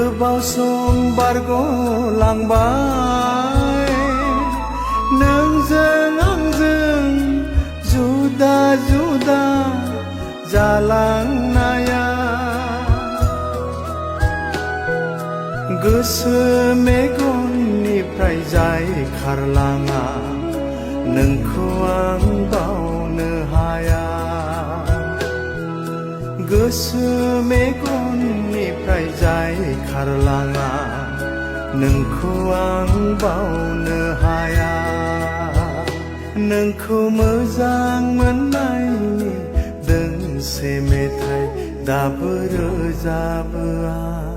गोबाव सम बारग'लांबाय नोंजों आंजों जुदा जुदा जालांनाया गोसो मेगननिफ्राय जाय खारलाङा नोंखौ आं बावनो हाया गोसो मेगननिफ्राय जाय खारलाङा नोंखौ आं बावनो हाया नोंखौ मोजां मोननायनि दोंसे मेथाइ दाबो रोजाबो आं